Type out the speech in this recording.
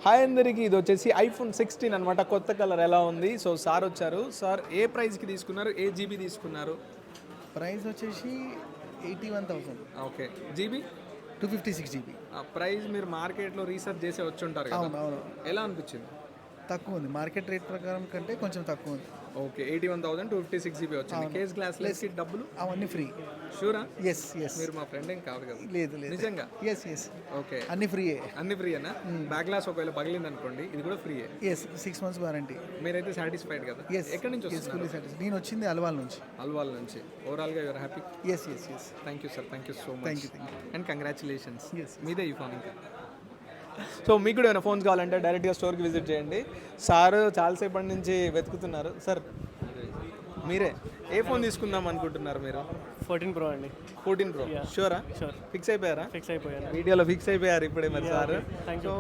Hi అందరికి, ఇది వచ్చేసి ఐఫోన్ 16 అనమాట. కొత్త కలర్ ఎలా ఉంది. సో సార్ వచ్చారు. సార్ ఏ ప్రైస్కి తీసుకున్నారు, ఏ జీబీ తీసుకున్నారు? ప్రైస్ వచ్చేసి 81,000, ఓకే. GB 256 GB. ప్రైస్ మీరు మార్కెట్లో రీసెర్చ్ చేసి వచ్చి ఉంటారు కదా, అవును, ఎలా అనిపించింది? తక్కువ ఉంది. మార్కెట్ రేట్ ప్రకారం కంటే కొంచెం తక్కువ ఉంది. ఓకే. 81,256 జీబీ వచ్చింది. కేస్ గ్లాస్ లెస్కి డబ్బులు అవన్నీ ఫ్రీ. షూరా? Yes yes. మీరు మా ఫ్రెండ్ ఏం కాదు కదా? లేదు లేదు, నిజంగా? Yes yes, okay. అన్ని ఫ్రీయే. అన్ని ఫ్రీయేనా? బ్యాక్ గ్లాస్ ఒకవేళ పగిలింది అనుకోండి, ఇది కూడా ఫ్రీయే. Yes, 6 months warranty. మీరైతే సాటిస్ఫైడ్ కదా? ఎస్. ఎక్కడి నుంచి వస్తున్నారు? నేను వచ్చింది అల్వాల్ నుంచి. అల్వాల్ నుంచి. ఓవరాల్గా you are happy? Yes yes yes. Thank you sir, thank you so Thank much. you. And congratulations. Yes. మీదే ఈ ఫోన్ ఇంకా. సో మీకు కూడా ఏమైనా ఫోన్స్ కావాలంటే డైరెక్ట్గా స్టోర్కి విజిట్ చేయండి. సార్ చాలాసేపటి నుంచి వెతుకుతున్నారు. సార్ మీరే ఏ ఫోన్ తీసుకుందాం అనుకుంటున్నారు మీరు? 14 Pro అండి. 14 Pro. షూరా? షూర్, ఫిక్స్ అయిపోయారా? ఫిక్స్ అయిపోయాను. వీడియోలో ఫిక్స్ అయిపోయారు ఇప్పుడే మరి సార్. Thank you. సో